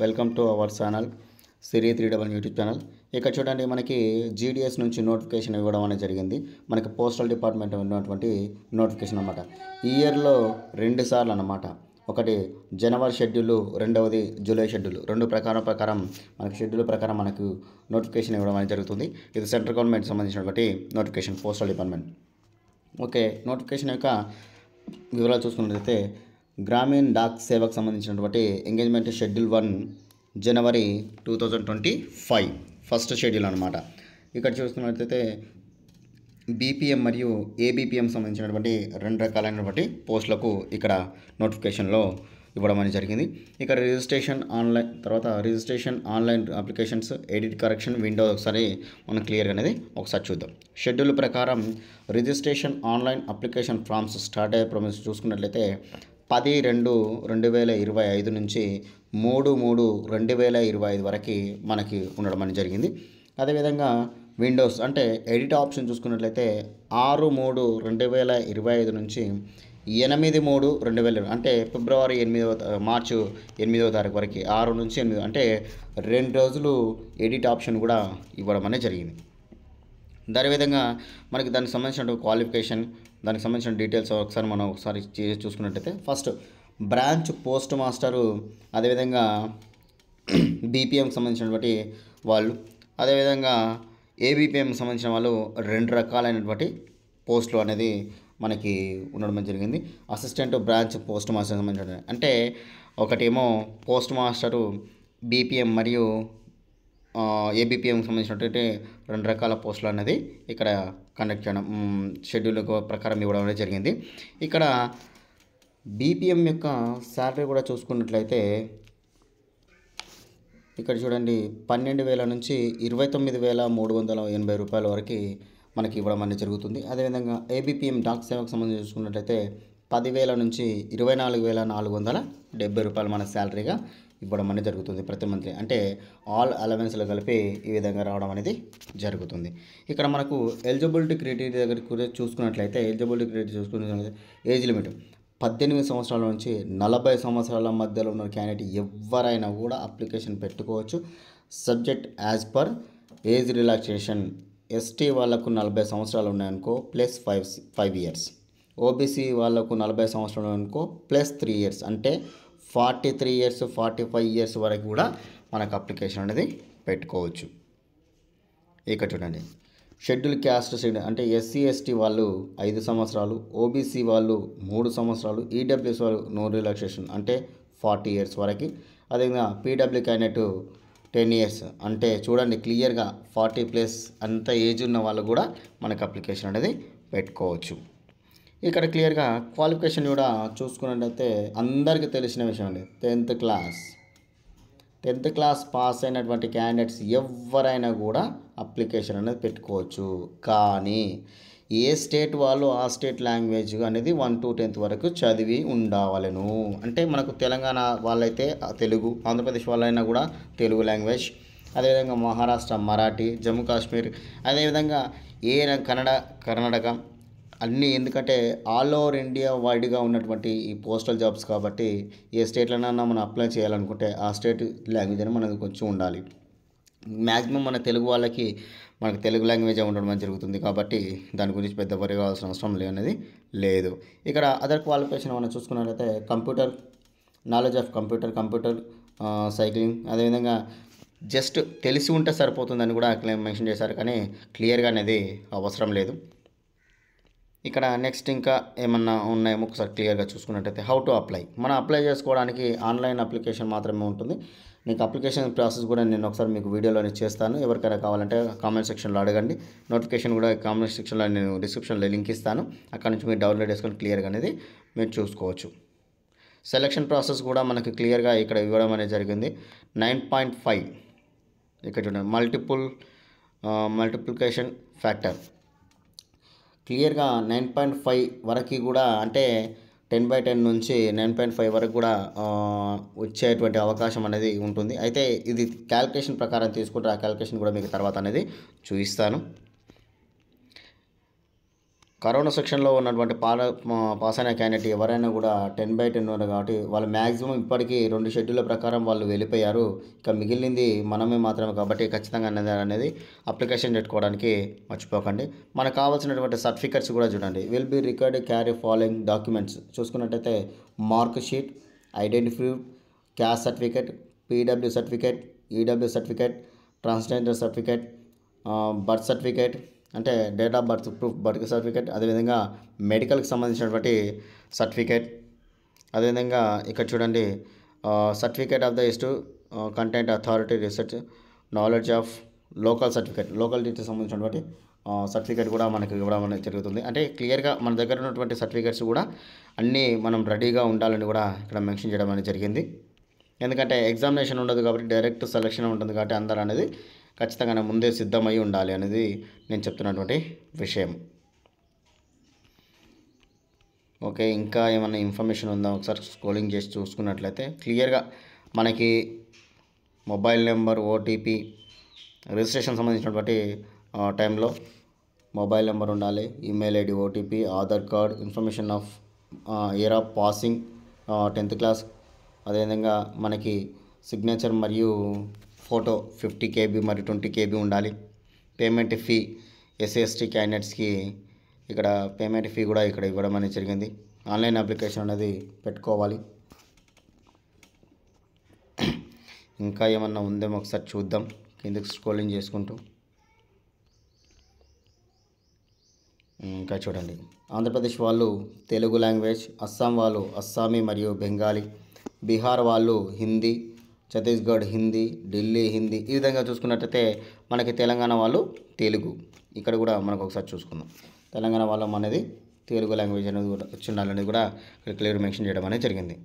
Welcome to our channel Siri 3 YouTube channel. ఇక్కడ చూడండి, మనకి జీడిఎస్ నుంచి నోటిఫికేషన్ ఇవ్వడం అనేది జరిగింది. మనకి పోస్టల్ డిపార్ట్మెంట్ ఉన్నటువంటి నోటిఫికేషన్ అనమాట. ఈ ఇయర్లో 2 సార్లు అనమాట. ఒకటి జనవరి షెడ్యూల్, రెండవది జూలై షెడ్యూల్. రెండు ప్రకారం మనకి షెడ్యూల్ ప్రకారం మనకు నోటిఫికేషన్ ఇవ్వడం అనేది జరుగుతుంది. ఇది సెంట్రల్ గవర్నమెంట్ సంబంధించినటువంటి notification, postal department. Okay, notification యొక్క వివరాలు చూసుకున్నట్లయితే గ్రామీణ డాక్ సేవకు సంబంధించినటువంటి ఎంగేజ్మెంట్ షెడ్యూల్ 1 జనవరి 2025 ఫస్ట్ షెడ్యూల్ అనమాట. ఇక్కడ చూసుకున్నట్లయితే బీపీఎం మరియు ఏబీపీఎం సంబంధించినటువంటి 2 రకాలైనటువంటి పోస్టులకు ఇక్కడ నోటిఫికేషన్లో ఇవ్వడం అనేది జరిగింది. ఇక్కడ registration online applications, edit correction window ఒకసారి మనం క్లియర్గా అనేది ఒకసారి చూద్దాం. షెడ్యూల్ ప్రకారం registration online application forms start అయ్యే ప్రాసెస్ చూసుకున్నట్లయితే 10/2/2025 నుంచి 3/3/2025 వరకు మనకి ఉండడం అనేది జరిగింది. అదేవిధంగా విండోస్ అంటే ఎడిట్ ఆప్షన్ చూసుకున్నట్లయితే 6/3/2025 నుంచి 8/3/2020 అంటే మార్చి 8వ తారీఖు వరకు 6 నుంచి 8 అంటే 2 రోజులు ఎడిట్ ఆప్షన్ కూడా ఇవ్వడం అనేది జరిగింది. అదేవిధంగా మనకి దానికి సంబంధించిన క్వాలిఫికేషన్, దానికి సంబంధించిన డీటెయిల్స్ ఒకసారి చూసుకున్నట్టయితే ఫస్ట్ బ్రాంచ్ పోస్ట్ మాస్టరు, అదేవిధంగా బీపీఎంకి సంబంధించినటువంటి వాళ్ళు, అదేవిధంగా ఏబీపీఎం సంబంధించిన వాళ్ళు 2 రకాలైనటువంటి పోస్టులు అనేది మనకి ఉండడం జరిగింది. అసిస్టెంట్ బ్రాంచ్ పోస్ట్ మాస్టర్ సంబంధించిన అంటే ఒకటేమో పోస్ట్ మాస్టరు బీపీఎం మరియు ఏబీపీఎంకి సంబంధించినటువంటి 2 రకాల పోస్టులు అనేది ఇక్కడ కండక్ట్ చేయడం షెడ్యూల్ ప్రకారం ఇవ్వడం అనేది జరిగింది. ఇక్కడ బీపీఎం యొక్క శాలరీ కూడా చూసుకున్నట్లయితే ఇక్కడ చూడండి 12,000 నుంచి 29,380 రూపాయల వరకు మనకి ఇవ్వడం అనేది జరుగుతుంది. అదేవిధంగా ఏబీపీఎం డాక్ సేవకు సంబంధించి చూసుకున్నట్లయితే 10,000 నుంచి 24,470 రూపాయలు మన శాలరీగా ఇవ్వడం అనేది జరుగుతుంది ప్రతి మంత్లీ. అంటే ఆల్ అలవెన్స్లు కలిపి ఈ విధంగా రావడం అనేది జరుగుతుంది. ఇక్కడ మనకు ఎలిజిబిలిటీ క్రైటీరియా దగ్గర కూడా చూసుకున్నట్లయితే ఏజ్ లిమిట్ 18 సంవత్సరాల నుంచి 40 సంవత్సరాల మధ్యలో ఉన్న క్యాండిడేట్ ఎవరైనా కూడా అప్లికేషన్ పెట్టుకోవచ్చు. Subject as per age relaxation. ST వాళ్ళకు 40 సంవత్సరాలు ఉన్నాయనుకో ప్లస్ 5 ఇయర్స్, ఓబీసీ వాళ్ళకు 40 సంవత్సరాలు అనుకో ప్లస్ 3 ఇయర్స్, అంటే 43 ఇయర్స్ 45 ఇయర్స్ వరకు కూడా మనకు అప్లికేషన్ అనేది పెట్టుకోవచ్చు. ఇక్కడ చూడండి, షెడ్యూల్ క్యాస్ట్ అంటే ఎస్సీ ఎస్టీ వాళ్ళు 5 సంవత్సరాలు, ఓబీసీ వాళ్ళు 3 సంవత్సరాలు, ఈడబ్ల్యూఎస్ వాళ్ళు నో రిలాక్సేషన్ అంటే 40 ఇయర్స్ వరకు. అదేవిధంగా పీడబ్ల్యూ క్యాండిడేట్ 10 ఇయర్స్ అంటే చూడండి క్లియర్గా 40+ అంత ఏజ్ ఉన్న వాళ్ళు కూడా మనకు అప్లికేషన్ అనేది పెట్టుకోవచ్చు. ఇక్కడ క్లియర్గా క్వాలిఫికేషన్ కూడా చూసుకున్నట్లయితే అందరికీ తెలిసిన విషయం అండి, 10th క్లాస్ పాస్ అయినటువంటి క్యాండిడేట్స్ ఎవరైనా కూడా అప్లికేషన్ అనేది పెట్టుకోవచ్చు. కానీ ఏ స్టేట్ వాళ్ళు ఆ స్టేట్ లాంగ్వేజ్ అనేది 1 to 10th వరకు చదివి ఉండవలను. అంటే మనకు తెలంగాణ వాళ్ళైతే తెలుగు, ఆంధ్రప్రదేశ్ వాళ్ళైనా కూడా తెలుగు లాంగ్వేజ్, అదేవిధంగా మహారాష్ట్ర మరాఠీ, జమ్మూ కాశ్మీర్, అదేవిధంగా కర్ణాటక అన్నీ. ఎందుకంటే ఆల్ ఓవర్ ఇండియా వైడ్గా ఉన్నటువంటి ఈ పోస్టల్ జాబ్స్ కాబట్టి ఏ స్టేట్లోనైనా మనం అప్లై చేయాలనుకుంటే ఆ స్టేట్ లాంగ్వేజ్ అని మనకు కొంచెం ఉండాలి. మ్యాక్సిమం మన తెలుగు వాళ్ళకి మనకు తెలుగు లాంగ్వేజ్ ఉండడం జరుగుతుంది కాబట్టి దాని గురించి పెద్ద వరి కావాల్సిన అవసరం లేదు. ఇక్కడ అదర్ క్వాలిఫికేషన్ మనం చూసుకున్నట్లయితే computer knowledge of computer cycling, అదేవిధంగా జస్ట్ తెలిసి ఉంటే సరిపోతుందని కూడా మెన్షన్ చేశారు, కానీ క్లియర్గా అనేది అవసరం లేదు. ఇక్కడ నెక్స్ట్ ఇంకా ఏమన్నా ఉన్నాయేమో ఒకసారి క్లియర్గా చూసుకున్నట్టయితే హౌ టు అప్లై. మనం అప్లై చేసుకోవడానికి ఆన్లైన్ అప్లికేషన్ మాత్రమే ఉంటుంది. నీకు అప్లికేషన్ ప్రాసెస్ కూడా నేను ఒకసారి మీకు వీడియోలోనే చేస్తాను. ఎవరికైనా కావాలంటే కామెంట్ సెక్షన్లో అడగండి. నోటిఫికేషన్ కూడా కామెంట్ సెక్షన్లో నేను డిస్క్రిప్షన్లో లింక్ ఇస్తాను. అక్కడ నుంచి మీరు డౌన్లోడ్ చేసుకొని క్లియర్గా అనేది మీరు చూసుకోవచ్చు. సెలక్షన్ ప్రాసెస్ కూడా మనకి క్లియర్గా ఇక్కడ ఇవ్వడం అనేది జరిగింది. 9.5 ఇక్కడ చూడండి, మల్టిప్లికేషన్ ఫ్యాక్టర్ క్లియర్గా 9.5 వరకు కూడా, అంటే 10/10 నుంచి 9.5 వరకు కూడా వచ్చేటువంటి అవకాశం అనేది ఉంటుంది. అయితే ఇది క్యాల్కులేషన్ ప్రకారం తీసుకుంటే ఆ క్యాల్కులేషన్ కూడా మీకు తర్వాత అనేది చూపిస్తాను. కరోనా సెక్షన్లో ఉన్నటువంటి పాస్ అయిన క్యాండిడేట్ ఎవరైనా కూడా 10/10 ఉన్నారు కాబట్టి వాళ్ళు మ్యాక్సిమం ఇప్పటికీ 2 షెడ్యూళ్ళ ప్రకారం వాళ్ళు వెళ్ళిపోయారు. ఇక మిగిలింది మనమే మాత్రమే కాబట్టి ఖచ్చితంగా అనేది అప్లికేషన్ పెట్టుకోవడానికి మర్చిపోకండి. మనకు కావాల్సినటువంటి సర్టిఫికెట్స్ కూడా చూడండి. Will be record carry following documents చూసుకున్నట్టయితే mark sheet, identify, caste certificate, PW certificate, EW certificate, transgender certificate, birth certificate అంటే date of birth proof birth certificate, అదేవిధంగా మెడికల్కి సంబంధించినటువంటి సర్టిఫికేట్, అదేవిధంగా ఇక్కడ చూడండి సర్టిఫికేట్ ఆఫ్ ద ఇస్టు content authority research knowledge of local certificate, లోకాలిటీకి సంబంధించినటువంటి సర్టిఫికేట్ కూడా మనకి ఇవ్వడం అనేది జరుగుతుంది. అంటే క్లియర్గా మన దగ్గర ఉన్నటువంటి సర్టిఫికేట్స్ కూడా అన్నీ మనం రెడీగా ఉండాలని కూడా ఇక్కడ మెన్షన్ చేయడం అనేది జరిగింది. ఎందుకంటే ఎగ్జామినేషన్ ఉండదు కాబట్టి డైరెక్ట్ సెలక్షన్ ఉంటుంది కాబట్టి అందరూ అనేది ఖచ్చితంగా ముందే సిద్ధమై ఉండాలి అనేది నేను చెప్తున్నటువంటి విషయం. ఓకే, ఇంకా ఏమైనా ఇన్ఫర్మేషన్ ఉందా ఒకసారి స్క్రోలింగ్ చేసి చూసుకున్నట్లయితే క్లియర్గా మనకి మొబైల్ నెంబర్, ఓటీపీ, రిజిస్ట్రేషన్ సంబంధించినటువంటి టైంలో మొబైల్ నెంబర్ ఉండాలి, email ID, OTP, Aadhaar card, information of year of passing 10th class, అదేవిధంగా మనకి సిగ్నేచర్ మరియు ఫోటో 50 KB మరియు 20 KB ఉండాలి. పేమెంట్ ఫీ SC/ST క్యాండిడేట్స్కి ఇక్కడ పేమెంట్ ఫీ కూడా ఇక్కడ ఇవ్వడం అనేది జరిగింది. ఆన్లైన్ అప్లికేషన్ అనేది పెట్టుకోవాలి. ఇంకా ఏమన్నా ఉందేమో ఒకసారి చూద్దాం కిందకి స్క్రోలింగ్ చేసుకుంటూ. ఇంకా చూడండి, ఆంధ్రప్రదేశ్ వాళ్ళు తెలుగు లాంగ్వేజ్, అస్సాం వాళ్ళు అస్సామీ మరియు బెంగాలీ, బీహార్ వాళ్ళు హిందీ, ఛత్తీస్గఢ్ హిందీ, ఢిల్లీ హిందీ. ఈ విధంగా చూసుకున్నట్టయితే మనకి తెలంగాణ వాళ్ళు తెలుగు. ఇక్కడ కూడా మనకు ఒకసారి చూసుకుందాం. తెలంగాణ వాళ్ళం అనేది తెలుగు లాంగ్వేజ్ అనేది కూడా వచ్చి ఉండాలనేది కూడా ఇక్కడ క్లియర్ మెన్షన్ చేయడం అనేది జరిగింది.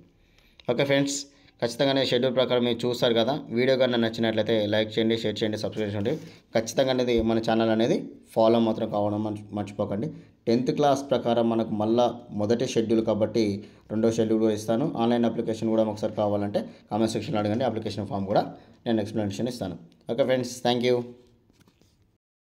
ఓకే ఫ్రెండ్స్, ఖచ్చితంగానే షెడ్యూల్ ప్రకారం మీరు చూస్తారు కదా. వీడియో కానీ నచ్చినట్లయితే లైక్ చేయండి, షేర్ చేయండి, సబ్స్క్రైబ్ చేయండి. ఖచ్చితంగా అనేది మన ఛానల్ అనేది ఫాలో మాత్రం కావడం మర్చిపోకండి. 10th క్లాస్ ప్రకారం మనకు మళ్ళీ మొదటి షెడ్యూల్ కాబట్టి రెండో షెడ్యూల్ కూడా ఇస్తాను. ఆన్లైన్ అప్లికేషన్ కూడా ఒకసారి కావాలంటే కామెంట్ సెక్షన్లో అడగండి. అప్లికేషన్ ఫామ్ కూడా నేను ఎక్స్ప్లెనేషన్ ఇస్తాను. Okay friends, thank you.